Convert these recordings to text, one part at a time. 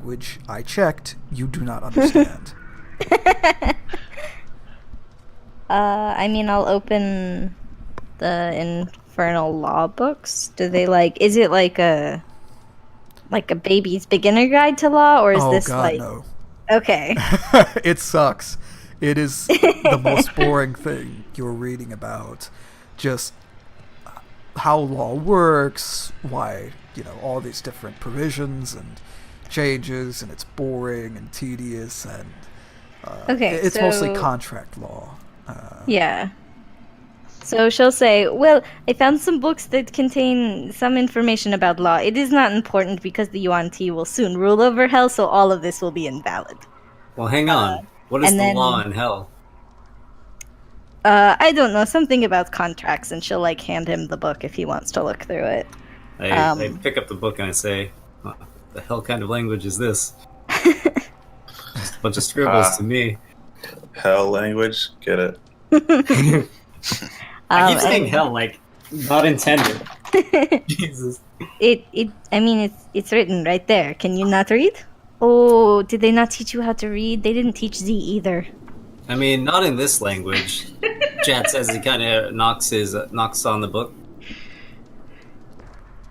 language I checked, you do not understand. I mean, I'll open the infernal law books. Do they is it like a baby's beginner guide to law, or is Oh this god, no. okay? It sucks. It is the most boring thing you're reading about. Just how law works, why, all these different provisions and changes, and it's boring and tedious, and Okay, it's mostly so contract law. yeah. So she'll say, "Well, I found some books that contain some information about law. It is not important because the Yuan Ti will soon rule over hell, so all of this will be invalid." Well, hang on. What is And the law then in hell? I don't know, something about contracts, and she'll hand him the book if he wants to look through it. I pick up the book and I say, the hell kind of language is this? Just a bunch of scribbles to me. Hell language, get it? I keep saying hell like not intended. Jesus. It's written right there. Can you not read? Oh, did they not teach you how to read? They didn't teach Z either. I mean, not in this language. Chad says he kind of knocks on the book.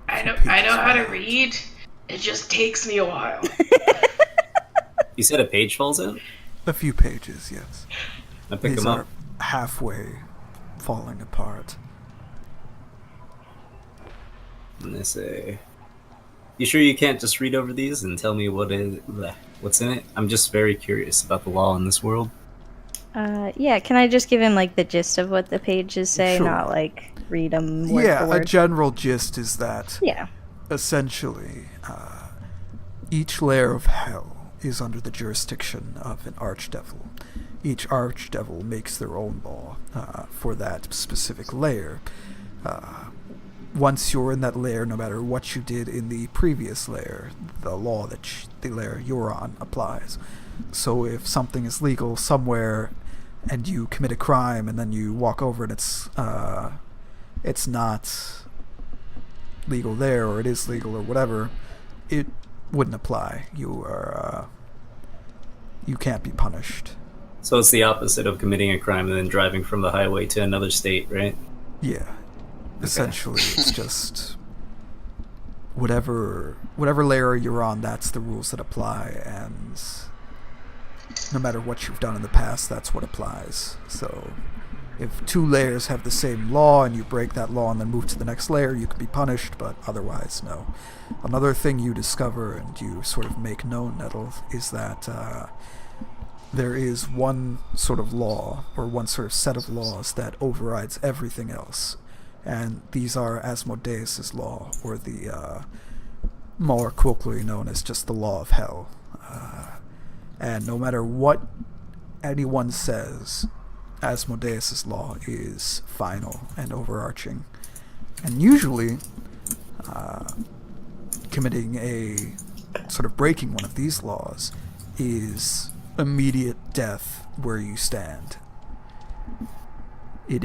I know how to read. It just takes me a while. You said a page falls out? A few pages, yes. I pick These them are up. halfway falling apart. And they say, "You sure you can't just read over these and tell me what's in it? I'm just very curious about the law in this world." Yeah, can I just give him the gist of what the pages say, Sure. not read them word for A word? general gist is that Yeah. essentially each layer of hell is under the jurisdiction of an archdevil. Each archdevil makes their own law for that specific layer. Once you're in that layer, no matter what you did in the previous layer, the law that the layer you're on applies. So if something is legal somewhere and you commit a crime and then you walk over and it's not legal there, or it is legal or whatever, it wouldn't apply. You can't be punished. So it's the opposite of committing a crime and then driving from the highway to another state, right? Yeah. Essentially, it's just whatever layer you're on, that's the rules that apply, and no matter what you've done in the past, that's what applies. So if two layers have the same law and you break that law and then move to the next layer, you could be punished, but otherwise, no. Another thing you discover and you sort of make known, Nettle, is that there is one sort of law, or one sort of set of laws that overrides everything else. And these are Asmodeus' law, or the more colloquially known as just the law of hell. And no matter what anyone says, Asmodeus' law is final and overarching. And usually, committing a sort of breaking one of these laws is immediate death where you stand. It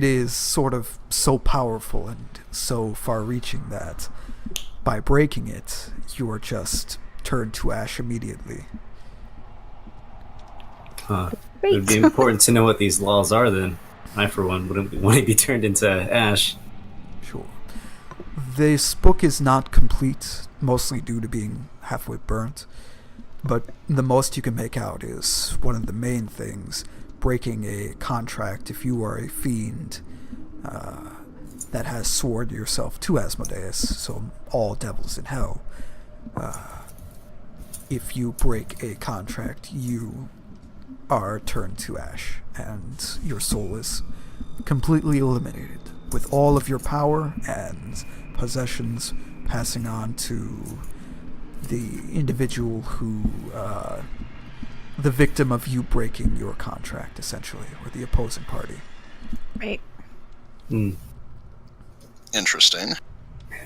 is sort of so powerful and so far-reaching that by breaking it, you are just turned to ash immediately. It would be important to know what these laws are then. I, for one, wouldn't want to be turned into ash. Sure. This book is not complete, mostly due to being halfway burnt, but the most you can make out is one of the main things: breaking a contract if you are a fiend that has sworn yourself to Asmodeus, so all devils in hell. If you break a contract, you are turned to ash, and your soul is completely eliminated, with all of your power and possessions passing on to the individual who, the victim of you breaking your contract, essentially, or the opposing party. Right. Interesting.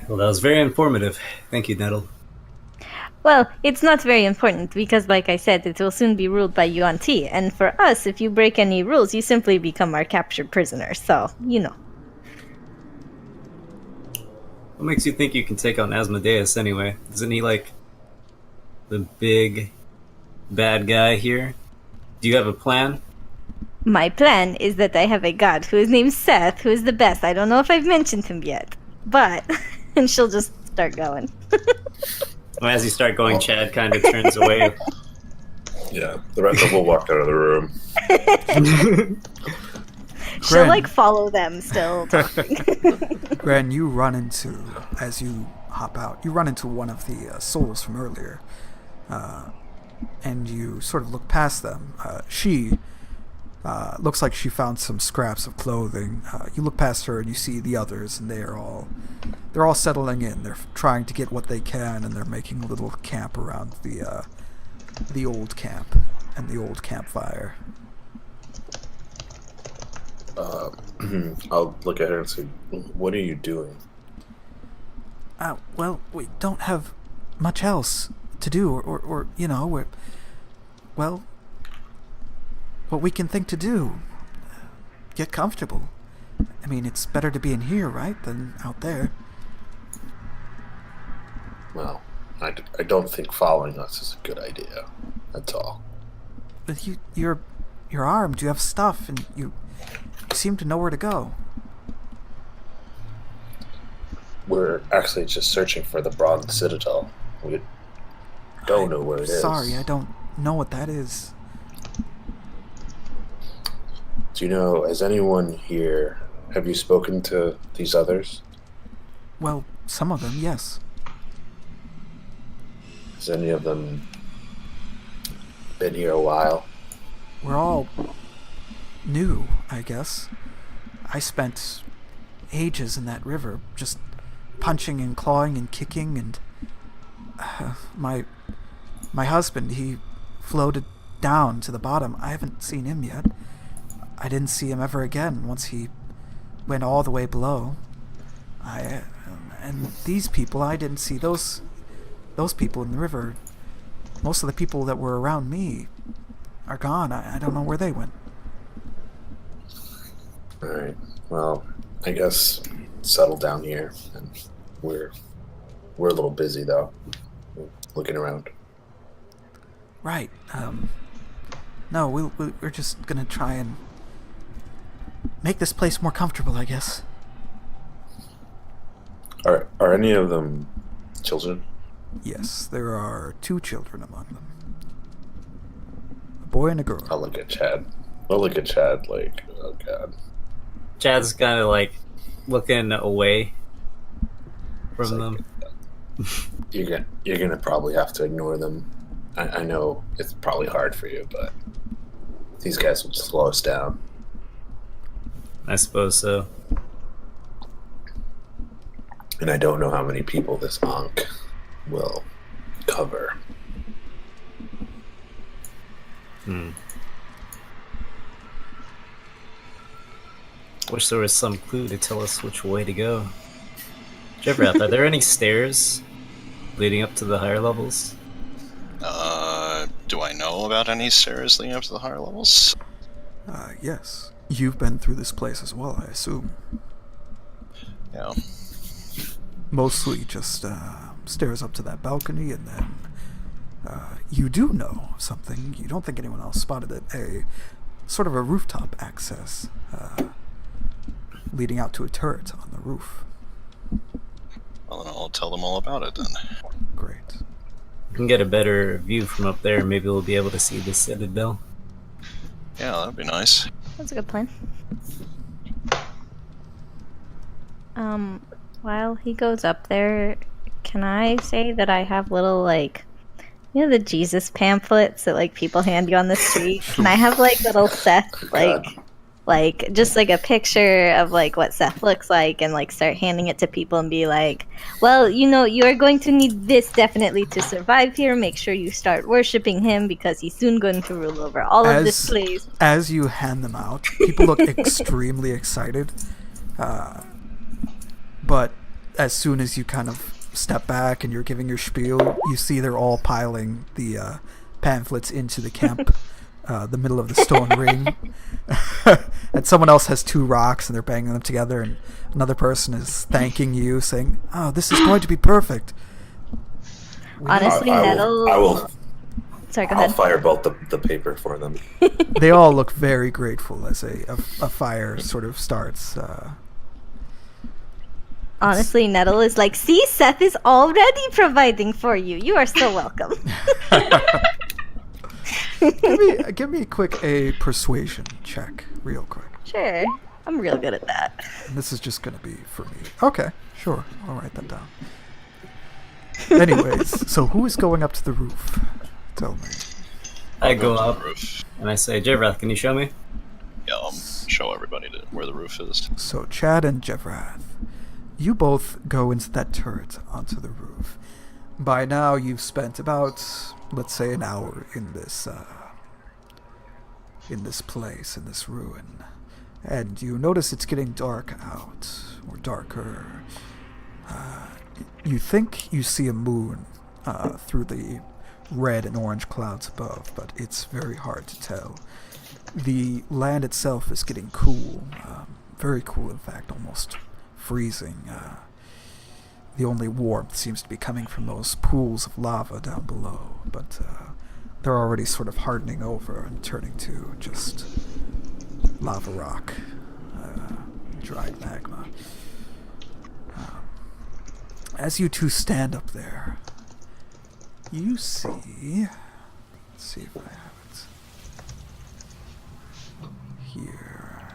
Well, that was very informative. Thank you, Nettle. Well, it's not very important because, like I said, it will soon be ruled by Yuan Ti. And for us, if you break any rules, you simply become our captured prisoner. So, What makes you think you can take on Asmodeus anyway? Isn't he like the big bad guy here? Do you have a plan? My plan is that I have a god who is named Seth, who is the best. I don't know if I've mentioned him yet, but and she'll just start going. As you start going, Chad kind of turns away. Yeah, the rest of will walk out of the room. She'll like follow them still. Gran, you run into, as you hop out, you run into one of the souls from earlier, and you sort of look past them. She looks like she found some scraps of clothing. You look past her and you see the others, and they're all settling in. They're trying to get what they can, and they're making a little camp around the old camp and the old campfire. I'll look at her and say, "What are you doing?" Well, we don't have much else to do, or you know, well, what we can think to do. Get comfortable. I mean, it's better to be in here, right, than out there. Well, I don't think following us is a good idea. That's all. But you're armed. You have stuff, and you seem to know where to go. We're actually just searching for the Bronze Citadel. We don't know where it is. Sorry, I don't know what that is. Do you know, has anyone here, have you spoken to these others? Well, some of them, yes. Has any of them been here a while? We're all new, I guess. I spent ages in that river, just punching and clawing and kicking, and my husband, he floated down to the bottom. I haven't seen him yet. I didn't see him ever again once he went all the way below. And these people, I didn't see those people in the river. Most of the people that were around me are gone. I don't know where they went. Alright, well, I guess settle down here. And we're a little busy, though. Looking around. Right. No, we're just gonna try and make this place more comfortable, I guess. Are any of them children? Yes, there are 2 children among them. A boy and a girl. I'll look at Chad like, oh god. Chad's kind of like looking away from them. You're gonna probably have to ignore them. I know it's probably hard for you, but these guys will slow us down. I suppose so. And I don't know how many people this Ankh will cover. Wish there was some clue to tell us which way to go. Jeffrey, are there any stairs leading up to the higher levels? Do I know about any stairs leading up to the higher levels? Yes. You've been through this place as well, I assume. Yeah. Mostly just stairs up to that balcony, and then you do know something. You don't think anyone else spotted it. A sort of a rooftop access leading out to a turret on the roof. Well, then I'll tell them all about it then. Great. We can get a better view from up there. Maybe we'll be able to see the Citadel. Yeah, that'd be nice. That's a good plan. While he goes up there, can I say that I have little, like, you know, the Jesus pamphlets that, like, people hand you on the street? Can I have, like, little Seth, like, just, like, a picture of, like, what Seth looks like, and, like, start handing it to people and be like, well, you know, you are going to need this definitely to survive here. Make sure you start worshiping him because he's soon going to rule over all of this place. As you hand them out, people look extremely excited. But as soon as you kind of step back and you're giving your spiel, you see they're all piling the pamphlets into the camp the middle of the stone ring, and someone else has 2 rocks and they're banging them together, and another person is thanking you, saying, "Oh, this is going to be perfect." Honestly, Nettle. I will. Sorry, go I'll ahead. firebolt the paper for them. They all look very grateful as a fire sort of starts. Honestly, Nettle is like, see, Seth is already providing for you. You are so welcome. Give me a persuasion check, real quick. Sure. I'm real good at that. And this is just going to be for me. Okay, sure. I'll write that down. Anyways, so who is going up to the roof? Tell me. I go to up the roof. and I say, Jevrath, can you show me? Yeah, I'll show everybody where the roof is. So Chad and Jevrath, you both go into that turret onto the roof. By now, you've spent about, let's say, an hour in this place, in this ruin, and you notice it's getting dark out, or darker. You think you see a moon through the red and orange clouds above, but it's very hard to tell. The land itself is getting cool, very cool, in fact, almost freezing. The only warmth seems to be coming from those pools of lava down below, but they're already sort of hardening over and turning to just lava rock, dried magma. As you two stand up there, you see... Let's see if I have it here.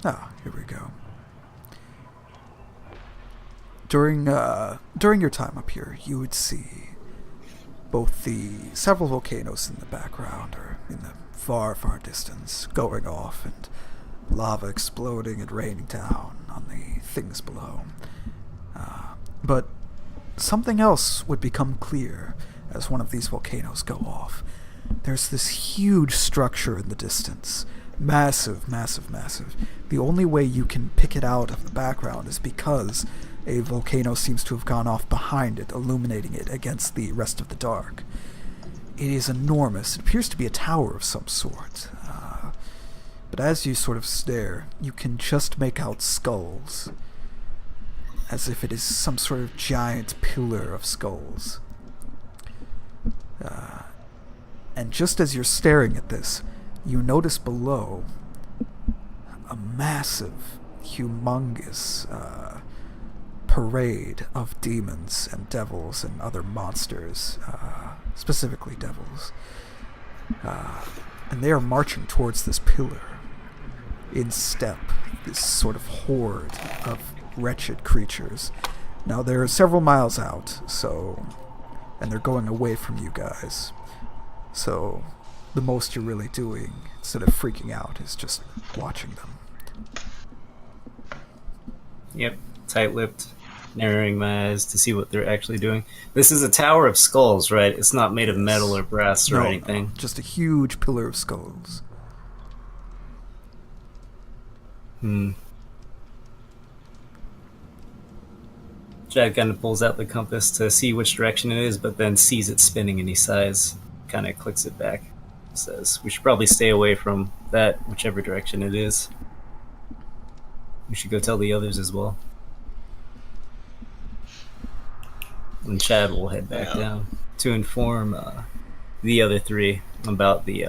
Ah, here we go. During your time up here, you would see both the several volcanoes in the background, or in the far, far distance, going off, and lava exploding and raining down on the things below. But something else would become clear as one of these volcanoes go off. There's this huge structure in the distance. Massive, massive, massive. The only way you can pick it out of the background is because a volcano seems to have gone off behind it, illuminating it against the rest of the dark. It is enormous. It appears to be a tower of some sort. But as you sort of stare, you can just make out skulls, as if it is some sort of giant pillar of skulls. And just as you're staring at this, you notice below a massive, humongous parade of demons and devils and other monsters, specifically devils. And they are marching towards this pillar in step, this sort of horde of wretched creatures. Now, they're several miles out, and they're going away from you guys. So the most you're really doing, instead of freaking out, is just watching them. Yep, tight-lipped, narrowing my eyes to see what they're actually doing. This is a tower of skulls, right? It's not made of metal or brass or anything. No, just a huge pillar of skulls. Chad kind of pulls out the compass to see which direction it is, but then sees it spinning and he sighs, kind of clicks it back, says, "We should probably stay away from that, whichever direction it is. We should go tell the others as well." And Chad will head back down to inform the other 3 about the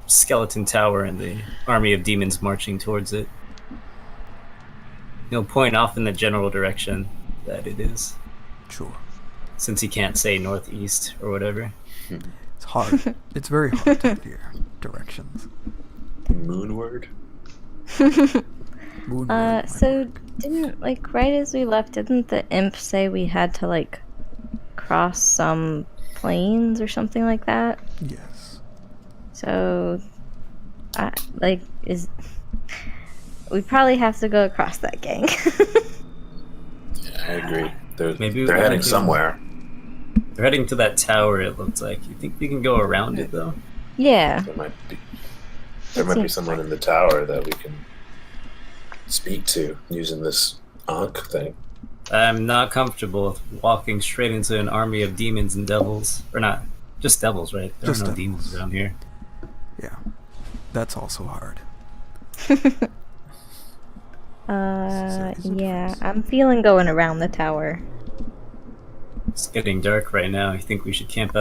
skeleton tower and the army of demons marching towards it. He'll point off in the general direction that it is. Sure. Since he can't say northeast or whatever. It's hard. It's very hard to hear directions. Moonward? Moonward, So didn't, right as we left, didn't the imp say we had to, cross some plains or something like that? Yes. So, we probably have to go across that, gang. Yeah, I agree. They're Maybe heading we can- somewhere. They're heading to that tower, it looks like. You think we can go around it, though? Yeah. There might be someone in the tower that we can speak to using this Ankh thing. I'm not comfortable with walking straight into an army of demons and devils. Or not, just devils, right? There Just are no devils. demons around here. Yeah. That's also hard. Yeah, I'm feeling going around the tower. It's getting dark right now. I think we should camp out